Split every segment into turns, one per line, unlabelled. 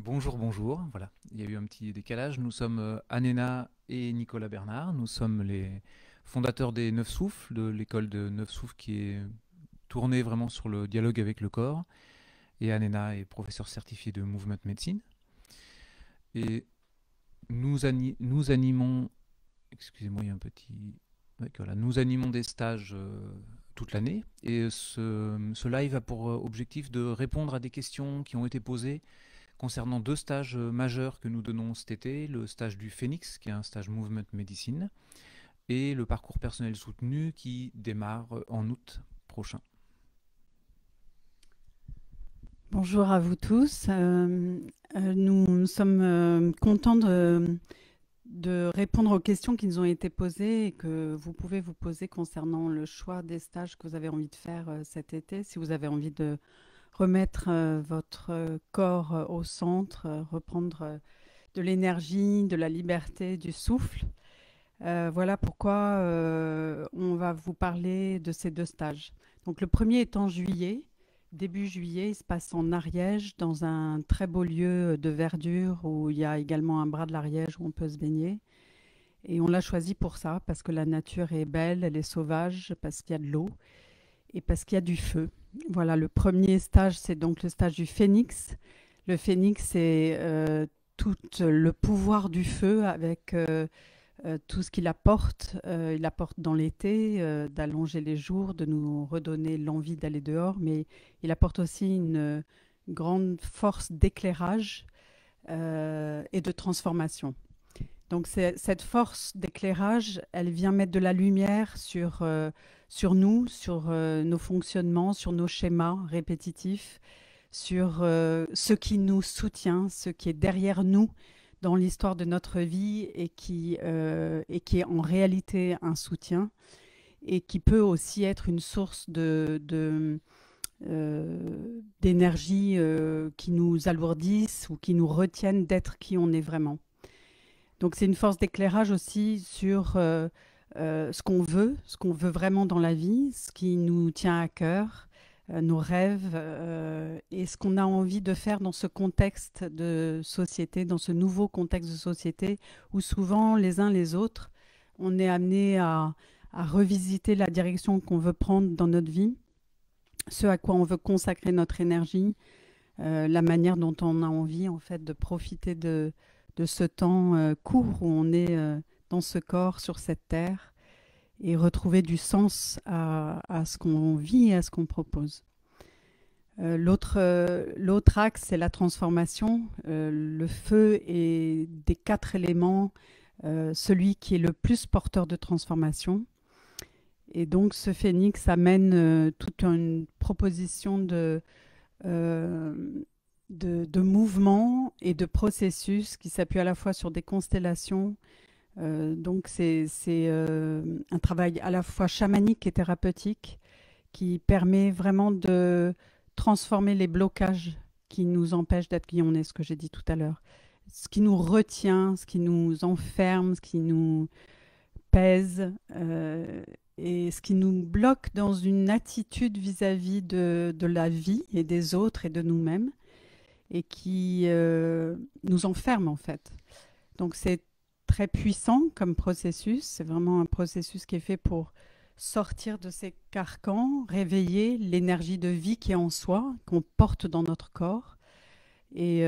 Bonjour, bonjour. Voilà, il y a eu un petit décalage. Nous sommes Anena et Nicolas Bernard. Nous sommes les fondateurs des Neuf Souffles, de l'école de Neuf Souffles qui est tournée vraiment sur le dialogue avec le corps. Et Anena est professeur certifié de Movement Medicine. Et nous animons, excusez-moi, il y a un petit... ouais, voilà, nous animons des stages toute l'année. Et ce live a pour objectif de répondre à des questions qui ont été posées concernant deux stages majeurs que nous donnons cet été, le stage du Phoenix, qui est un stage Movement Medicine, et le parcours personnel soutenu qui démarre en août prochain.
Bonjour à vous tous. Nous sommes contents de répondre aux questions qui nous ont été posées et que vous pouvez vous poser concernant le choix des stages que vous avez envie de faire cet été. Si vous avez envie de remettre votre corps au centre, reprendre de l'énergie, de la liberté, du souffle. Voilà pourquoi on va vous parler de ces deux stages. Donc le premier est en juillet, début juillet, il se passe en Ariège, dans un très beau lieu de verdure où il y a également un bras de l'Ariège où on peut se baigner. Et on l'a choisi pour ça, parce que la nature est belle, elle est sauvage, parce qu'il y a de l'eau et parce qu'il y a du feu. Voilà, le premier stage, c'est donc le stage du Phénix. Le Phénix, c'est tout le pouvoir du feu avec tout ce qu'il apporte. Il apporte dans l'été, d'allonger les jours, de nous redonner l'envie d'aller dehors, mais il apporte aussi une grande force d'éclairage et de transformation. Donc cette force d'éclairage, elle vient mettre de la lumière sur nous, sur nos fonctionnements, sur nos schémas répétitifs, sur ce qui nous soutient, ce qui est derrière nous dans l'histoire de notre vie et qui est en réalité un soutien et qui peut aussi être une source d'énergie qui nous alourdissent ou qui nous retiennent d'être qui on est vraiment. Donc c'est une force d'éclairage aussi sur ce qu'on veut vraiment dans la vie, ce qui nous tient à cœur, nos rêves et ce qu'on a envie de faire dans ce contexte de société, dans ce nouveau contexte de société où souvent les uns les autres, on est amené à revisiter la direction qu'on veut prendre dans notre vie, ce à quoi on veut consacrer notre énergie, la manière dont on a envie en fait de profiter de ce temps court où on est dans ce corps, sur cette terre, et retrouver du sens à ce qu'on vit et à ce qu'on propose. L'autre axe, c'est la transformation. Le feu est des quatre éléments, celui qui est le plus porteur de transformation. Et donc ce phénix amène toute une proposition euh, de mouvements et de processus qui s'appuient à la fois sur des constellations. Donc c'est un travail à la fois chamanique et thérapeutique qui permet vraiment de transformer les blocages qui nous empêchent d'être qui on est, ce que j'ai dit tout à l'heure. Ce qui nous retient, ce qui nous enferme, ce qui nous pèse et ce qui nous bloque dans une attitude vis-à-vis de la vie et des autres et de nous-mêmes et qui nous enferme en fait. Donc c'est très puissant comme processus, c'est vraiment un processus qui est fait pour sortir de ces carcans, réveiller l'énergie de vie qui est en soi, qu'on porte dans notre corps et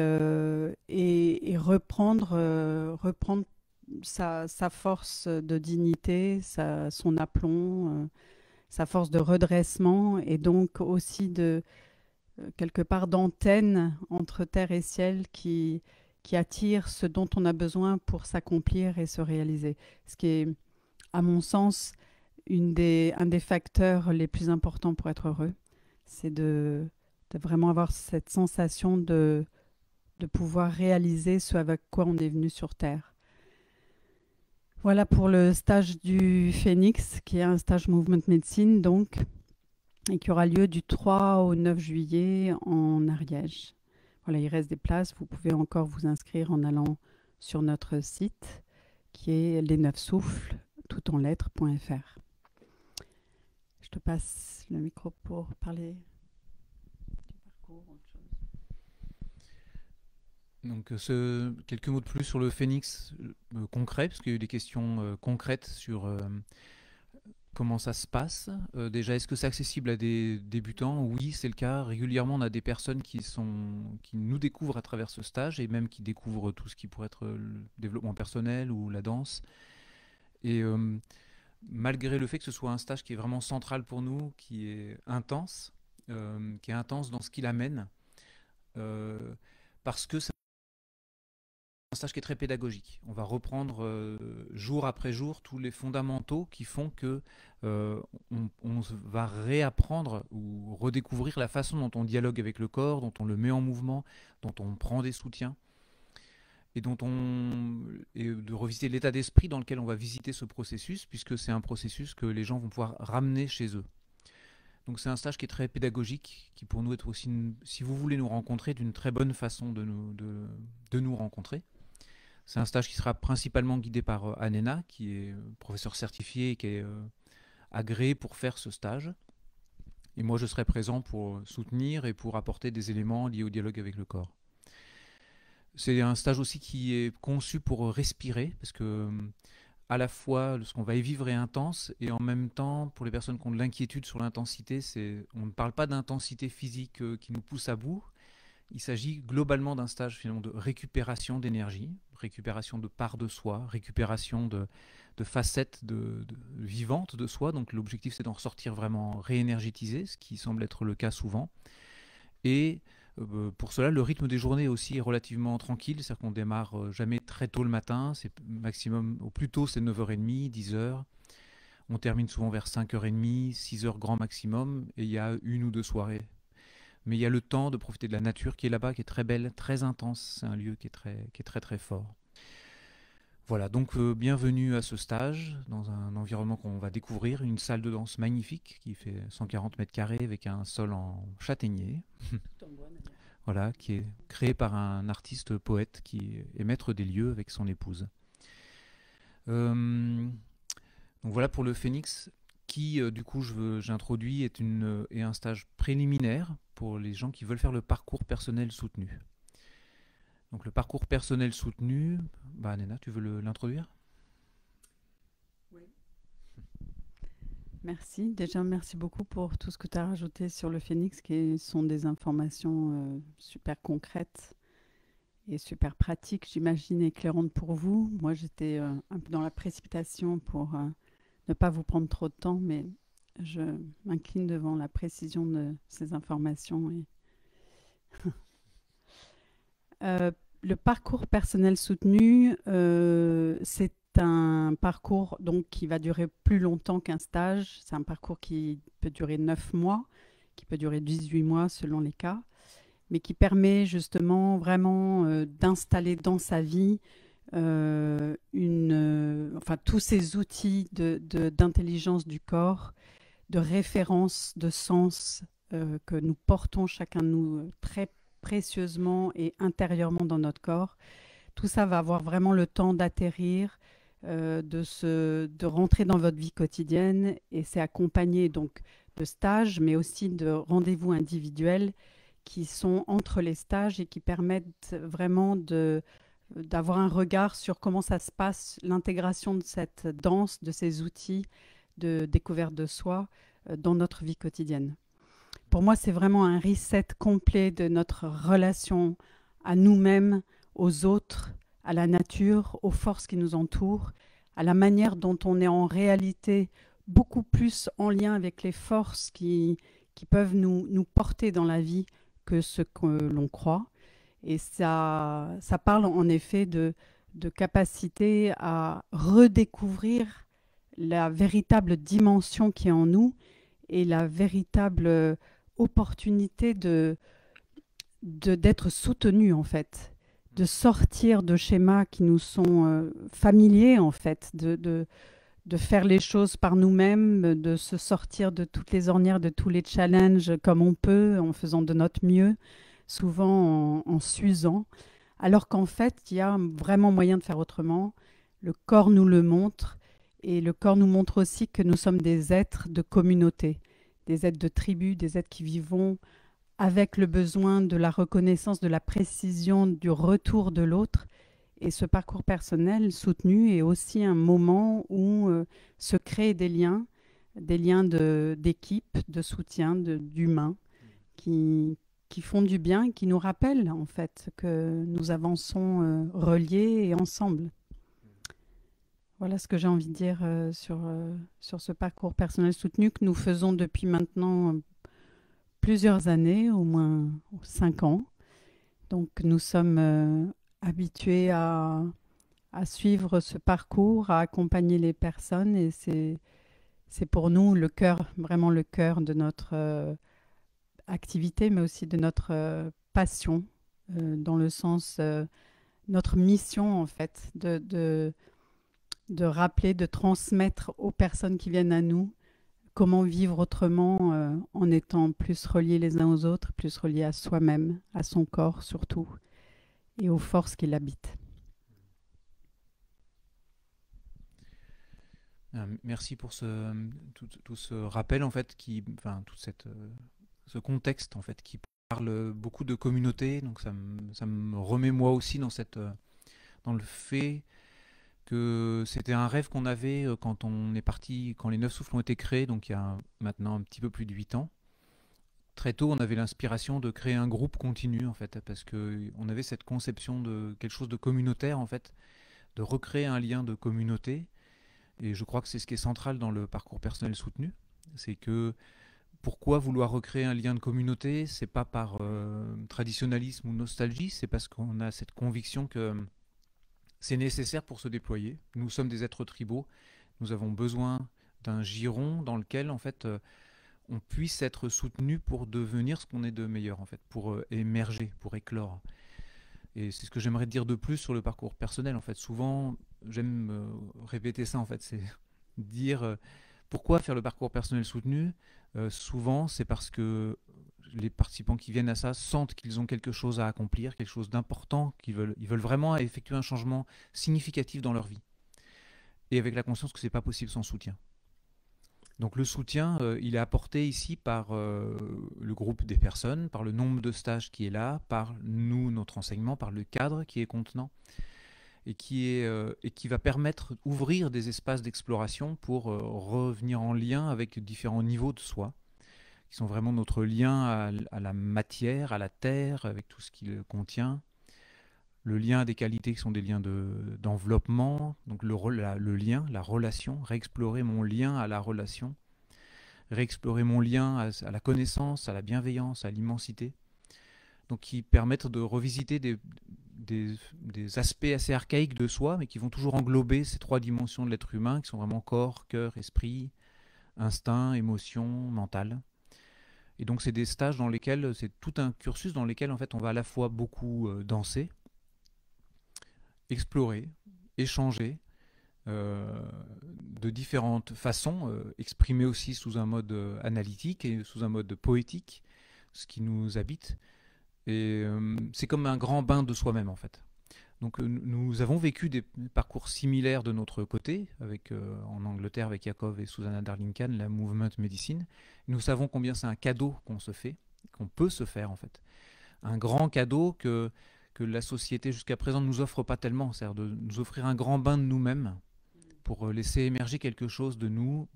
reprendre, reprendre sa force de dignité, son aplomb, sa force de redressement et donc aussi de quelque part d'antenne entre terre et ciel qui attire ce dont on a besoin pour s'accomplir et se réaliser. Ce qui est, à mon sens, un des facteurs les plus importants pour être heureux, c'est de vraiment avoir cette sensation de pouvoir réaliser ce avec quoi on est venu sur Terre. Voilà pour le stage du Phénix, qui est un stage Movement Medicine, donc, et qui aura lieu du 3 au 9 juillet en Ariège. Voilà, il reste des places. Vous pouvez encore vous inscrire en allant sur notre site, qui est les 9 souffles, tout en lettres.fr. Je te passe le micro pour parler du parcours, autre chose.
Donc, quelques mots de plus sur le Phénix concret, parce qu'il y a eu des questions concrètes sur comment ça se passe. Déjà, est-ce que c'est accessible à des débutants? Oui, c'est le cas. Régulièrement, on a des personnes qui nous découvrent à travers ce stage et même qui découvrent tout ce qui pourrait être le développement personnel ou la danse. Et malgré le fait que ce soit un stage qui est vraiment central pour nous, qui est intense dans ce qu'il amène, euh, parce que c'est un stage qui est très pédagogique. On va reprendre jour après jour tous les fondamentaux qui font que on va réapprendre ou redécouvrir la façon dont on dialogue avec le corps, dont on le met en mouvement, dont on prend des soutiens et de revisiter l'état d'esprit dans lequel on va visiter ce processus, puisque c'est un processus que les gens vont pouvoir ramener chez eux. Donc c'est un stage qui est très pédagogique, qui pour nous est aussi, si vous voulez nous rencontrer, d'une très bonne façon de nous rencontrer. C'est un stage qui sera principalement guidé par Anena, qui est professeur certifié et qui est agréé pour faire ce stage. Et moi, je serai présent pour soutenir et pour apporter des éléments liés au dialogue avec le corps. C'est un stage aussi qui est conçu pour respirer, parce que à la fois ce qu'on va y vivre est intense, et en même temps, pour les personnes qui ont de l'inquiétude sur l'intensité, on ne parle pas d'intensité physique qui nous pousse à bout. Il s'agit globalement d'un stage finalement de récupération d'énergie, récupération de parts de soi, récupération de facettes vivantes de soi. Donc l'objectif, c'est d'en ressortir vraiment réénergétisé, ce qui semble être le cas souvent. Et pour cela, le rythme des journées aussi est relativement tranquille, c'est-à-dire qu'on démarre jamais très tôt le matin, c'est maximum, au plus tôt c'est 9h30, 10h. On termine souvent vers 5h30, 6h grand maximum, et il y a une ou deux soirées. Mais il y a le temps de profiter de la nature qui est là-bas, qui est très belle, très intense, c'est un lieu qui est très très fort. Voilà, donc bienvenue à ce stage, dans un environnement qu'on va découvrir, une salle de danse magnifique qui fait 140 mètres carrés avec un sol en châtaignier. Voilà, qui est créé par un artiste poète qui est maître des lieux avec son épouse. Donc voilà pour le Phénix, qui du coup j'introduis est un stage préliminaire pour les gens qui veulent faire le parcours personnel soutenu. Donc le parcours personnel soutenu, Nena, tu veux l'introduire?
Oui. Merci. Déjà, merci beaucoup pour tout ce que tu as rajouté sur le Phénix, qui sont des informations super concrètes et super pratiques, j'imagine, éclairantes pour vous. Moi, j'étais un peu dans la précipitation pour ne pas vous prendre trop de temps, mais je m'incline devant la précision de ces informations. Le parcours personnel soutenu, c'est un parcours donc, qui va durer plus longtemps qu'un stage. C'est un parcours qui peut durer 9 mois, qui peut durer 18 mois selon les cas, mais qui permet justement vraiment d'installer dans sa vie tous ces outils d'intelligence du corps, de référence, de sens que nous portons chacun de nous très précieusement et intérieurement dans notre corps. Tout ça va avoir vraiment le temps d'atterrir, de rentrer dans votre vie quotidienne, et c'est accompagné donc de stages, mais aussi de rendez-vous individuels qui sont entre les stages et qui permettent vraiment d'avoir un regard sur comment ça se passe, l'intégration de cette danse, de ces outils de découverte de soi dans notre vie quotidienne. Pour moi, c'est vraiment un reset complet de notre relation à nous-mêmes, aux autres, à la nature, aux forces qui nous entourent, à la manière dont on est en réalité beaucoup plus en lien avec les forces qui peuvent nous porter dans la vie que ce que l'on croit. Et ça parle en effet de capacité à redécouvrir la véritable dimension qui est en nous et la véritable opportunité d'être soutenu en fait, de sortir de schémas qui nous sont familiers en fait, de faire les choses par nous-mêmes, de se sortir de toutes les ornières, de tous les challenges comme on peut, en faisant de notre mieux, souvent en s'usant, alors qu'en fait, il y a vraiment moyen de faire autrement. Le corps nous le montre, et le corps nous montre aussi que nous sommes des êtres de communauté, des êtres de tribu, des êtres qui vivons avec le besoin de la reconnaissance, de la précision, du retour de l'autre. Et ce parcours personnel soutenu est aussi un moment où se créent des liens d'équipe, de soutien, d'humain, qui font du bien, et qui nous rappellent en fait que nous avançons reliés et ensemble. Voilà ce que j'ai envie de dire sur ce parcours personnel soutenu que nous faisons depuis maintenant plusieurs années, au moins 5 ans. Donc nous sommes habitués à suivre ce parcours, à accompagner les personnes et c'est pour nous le cœur, vraiment le cœur de notre activité, mais aussi de notre passion, dans le sens, notre mission en fait, de rappeler, de transmettre aux personnes qui viennent à nous comment vivre autrement en étant plus reliés les uns aux autres, plus reliés à soi-même, à son corps surtout, et aux forces qui l'habitent.
Merci pour tout ce rappel en fait, enfin ce contexte en fait qui parle beaucoup de communauté. Donc ça me remet moi aussi dans le fait que c'était un rêve qu'on avait quand on est parti, quand les Neuf Souffles ont été créés, donc il y a maintenant un petit peu plus de 8 ans. Très tôt, on avait l'inspiration de créer un groupe continu en fait, parce que on avait cette conception de quelque chose de communautaire en fait, de recréer un lien de communauté. Et je crois que c'est ce qui est central dans le parcours personnel soutenu. C'est que pourquoi vouloir recréer un lien de communauté? C'est pas par traditionnalisme ou nostalgie, c'est parce qu'on a cette conviction que c'est nécessaire pour se déployer. Nous sommes des êtres tribaux, nous avons besoin d'un giron dans lequel en fait on puisse être soutenu pour devenir ce qu'on est de meilleur en fait, pour émerger, pour éclore. Et c'est ce que j'aimerais dire de plus sur le parcours personnel en fait. Souvent, j'aime répéter ça en fait, c'est dire pourquoi faire le parcours personnel soutenu. Souvent, c'est parce que les participants qui viennent à ça sentent qu'ils ont quelque chose à accomplir, quelque chose d'important, ils veulent vraiment effectuer un changement significatif dans leur vie. Et avec la conscience que c'est pas possible sans soutien. Donc le soutien, il est apporté ici par le groupe des personnes, par le nombre de stages qui est là, par nous, notre enseignement, par le cadre qui est contenant et qui va permettre d'ouvrir des espaces d'exploration pour revenir en lien avec différents niveaux de soi, qui sont vraiment notre lien à la matière, à la terre, avec tout ce qu'il contient. Le lien a des qualités qui sont des liens d'enveloppement, donc le lien, la relation, réexplorer mon lien à la relation, réexplorer mon lien à la connaissance, à la bienveillance, à l'immensité. Donc qui permettent de revisiter des aspects assez archaïques de soi, mais qui vont toujours englober ces 3 dimensions de l'être humain, qui sont vraiment corps, cœur, esprit, instinct, émotion, mental. Et donc c'est des stages dans lesquels, c'est tout un cursus dans lequel en fait on va à la fois beaucoup danser, explorer, échanger de différentes façons, exprimer aussi sous un mode analytique et sous un mode poétique ce qui nous habite. Et c'est comme un grand bain de soi-même en fait. Donc nous avons vécu des parcours similaires de notre côté, en Angleterre avec Yakov et Susanna Darlingham, la Movement Medicine. Nous savons combien c'est un cadeau qu'on se fait, qu'on peut se faire en fait. Un grand cadeau que la société jusqu'à présent ne nous offre pas tellement, c'est-à-dire de nous offrir un grand bain de nous-mêmes pour laisser émerger quelque chose de nous,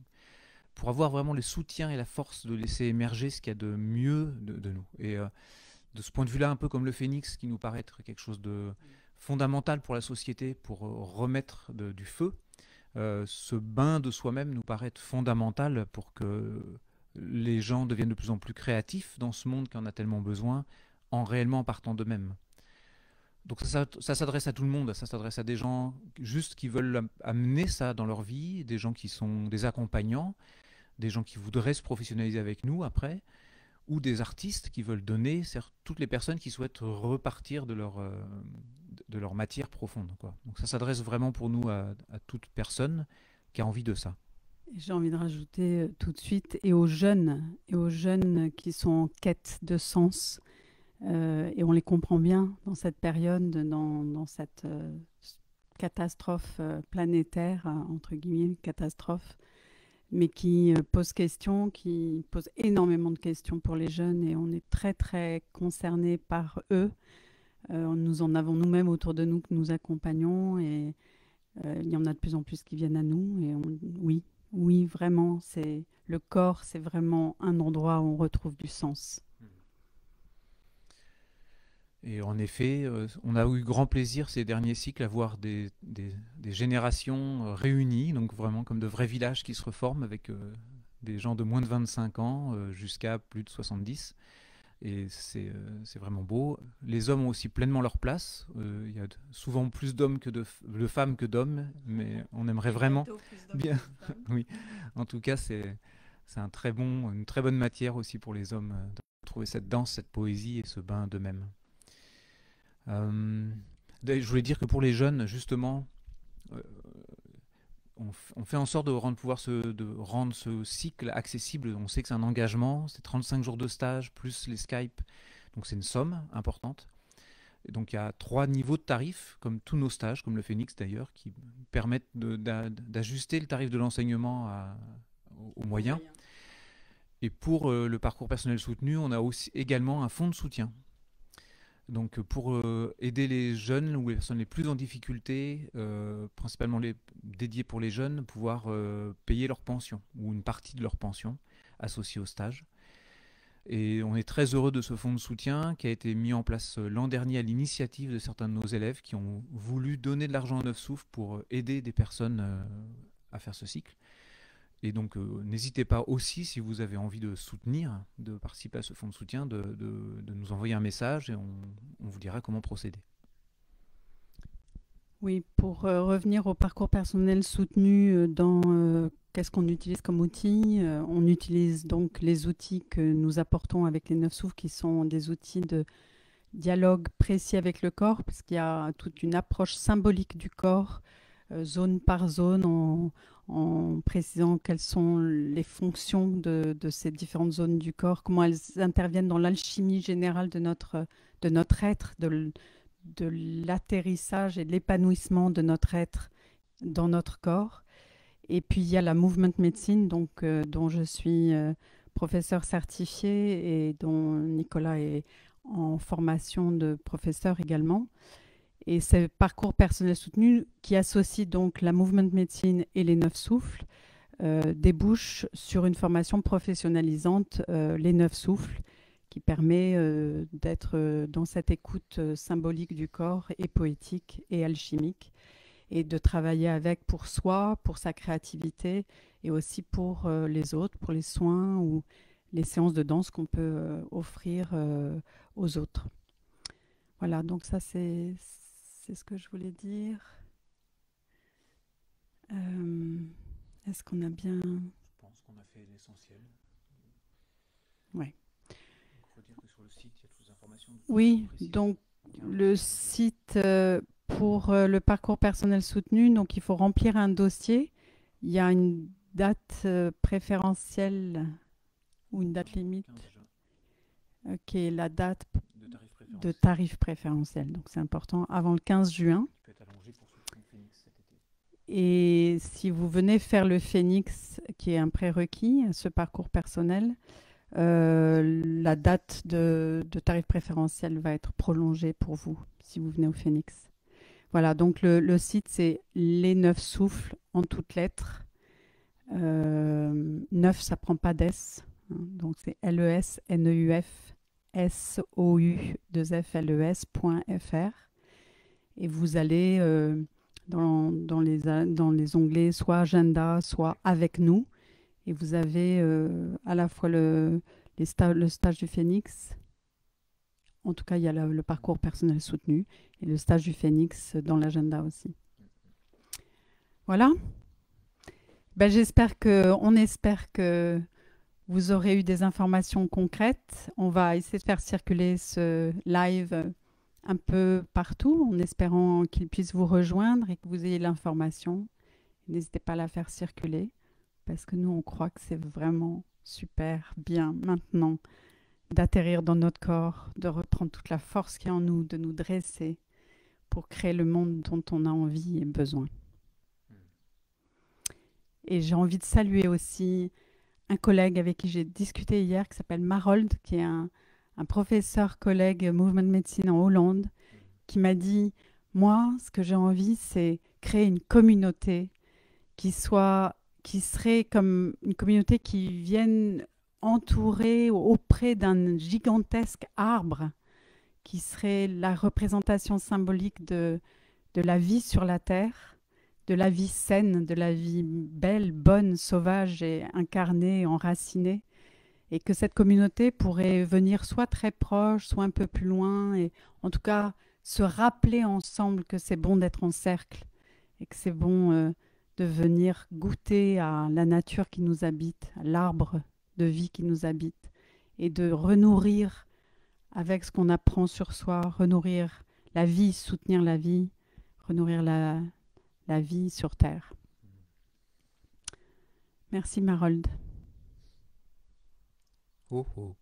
pour avoir vraiment le soutien et la force de laisser émerger ce qu'il y a de mieux de nous. Et de ce point de vue-là, un peu comme le phénix, qui nous paraît être quelque chose de fondamental pour la société, pour remettre du feu, ce bain de soi-même nous paraît être fondamental pour que les gens deviennent de plus en plus créatifs dans ce monde qui en a tellement besoin, en réellement partant d'eux-mêmes. Donc ça s'adresse à tout le monde, ça s'adresse à des gens juste qui veulent amener ça dans leur vie, des gens qui sont des accompagnants, des gens qui voudraient se professionnaliser avec nous après, ou des artistes qui veulent donner, toutes les personnes qui souhaitent repartir de leur matière profonde, quoi. Donc ça s'adresse vraiment pour nous à toute personne qui a envie de ça.
J'ai envie de rajouter tout de suite, et aux jeunes qui sont en quête de sens, et on les comprend bien dans cette période, dans cette catastrophe planétaire, entre guillemets, catastrophe. mais qui pose question, qui pose énormément de questions pour les jeunes et on est très très concernés par eux. Nous en avons nous-mêmes autour de nous que nous accompagnons et il y en a de plus en plus qui viennent à nous. Et oui, oui, vraiment, le corps, c'est vraiment un endroit où on retrouve du sens.
Et en effet, on a eu grand plaisir ces derniers cycles à voir des générations réunies, donc vraiment comme de vrais villages qui se reforment avec des gens de moins de 25 ans jusqu'à plus de 70. Et c'est vraiment beau. Les hommes ont aussi pleinement leur place. Il y a souvent plus d'hommes de femmes que d'hommes, mais on aimerait vraiment bien. Oui, en tout cas, c'est une très bonne matière aussi pour les hommes de trouver cette danse, cette poésie et ce bain d'eux-mêmes. Je voulais dire que pour les jeunes, justement, euh, on fait en sorte de rendre ce cycle accessible. On sait que c'est un engagement, c'est 35 jours de stage, plus les Skype, donc c'est une somme importante. Et donc il y a 3 niveaux de tarifs, comme tous nos stages, comme le Phoenix d'ailleurs, qui permettent d'ajuster le tarif de l'enseignement aux moyens. Et pour le parcours personnel soutenu, on a aussi également un fonds de soutien. Donc pour aider les jeunes ou les personnes les plus en difficulté, principalement dédiés pour les jeunes, pouvoir payer leur pension ou une partie de leur pension associée au stage. Et on est très heureux de ce fonds de soutien qui a été mis en place l'an dernier à l'initiative de certains de nos élèves qui ont voulu donner de l'argent à Neuf Souffles pour aider des personnes à faire ce cycle. Et donc, n'hésitez pas aussi, si vous avez envie de soutenir, de participer à ce fonds de soutien, de nous envoyer un message et on vous dira comment procéder.
Oui, pour revenir au parcours personnel soutenu qu'est-ce qu'on utilise comme outil? On utilise donc les outils que nous apportons avec les Neuf Souffles, qui sont des outils de dialogue précis avec le corps, parce qu'il y a toute une approche symbolique du corps, zone par zone, en précisant quelles sont les fonctions de ces différentes zones du corps, comment elles interviennent dans l'alchimie générale de notre être, de l'atterrissage et de l'épanouissement de notre être dans notre corps. Et puis il y a la movement medicine, donc, dont je suis professeur certifié et dont Nicolas est en formation de professeur également. Et ce parcours personnel soutenu qui associe donc la movement medicine et les 9 souffles débouche sur une formation professionnalisante, les 9 souffles, qui permet d'être dans cette écoute symbolique du corps et poétique et alchimique, et de travailler avec pour soi, pour sa créativité, et aussi pour les autres, pour les soins ou les séances de danse qu'on peut offrir aux autres. Voilà, donc ça c'est ce que je voulais dire. Est-ce qu'on a bien...
Je pense qu'on a fait l'essentiel.
Ouais.
Il faut dire que sur le site, il y a toutes les informations.
Oui, donc le site pour le parcours personnel soutenu, donc il faut remplir un dossier. Il y a une date préférentielle ou une date limite qui est la date de tarif préférentiel. Donc c'est important, avant le 15 juin. Et si vous venez faire le Phoenix, qui est un prérequis à ce parcours personnel, la date de tarif préférentiel va être prolongée pour vous si vous venez au Phoenix. Voilà, donc le site c'est Les 9 souffles en toutes lettres. 9, ça prend pas d'S, hein, donc c'est LESNEUF-SOU2FLES.fr. Et vous allez dans les onglets soit agenda, soit avec nous. Et vous avez à la fois le stage du Phoenix, en tout cas il y a le parcours personnel soutenu, et le stage du Phoenix dans l'agenda aussi. Voilà. Ben, on espère que vous aurez eu des informations concrètes. On va essayer de faire circuler ce live un peu partout, en espérant qu'il puisse vous rejoindre et que vous ayez l'information. N'hésitez pas à la faire circuler, parce que nous, on croit que c'est vraiment super bien maintenant d'atterrir dans notre corps, de reprendre toute la force qui est en nous, de nous dresser pour créer le monde dont on a envie et besoin. Et j'ai envie de saluer aussi un collègue avec qui j'ai discuté hier qui s'appelle Marold, qui est un professeur collègue Movement Medicine en Hollande, qui m'a dit, moi, ce que j'ai envie, c'est créer une communauté qui serait comme une communauté qui vienne entourer auprès d'un gigantesque arbre qui serait la représentation symbolique de la vie sur la terre, de la vie saine, de la vie belle, bonne, sauvage et incarnée, enracinée, et que cette communauté pourrait venir soit très proche, soit un peu plus loin, et en tout cas se rappeler ensemble que c'est bon d'être en cercle et que c'est bon de venir goûter à la nature qui nous habite, à l'arbre de vie qui nous habite, et de renourrir avec ce qu'on apprend sur soi, renourrir la vie, soutenir la vie, renourrir la vie sur Terre. Merci Marold.
Oh, oh.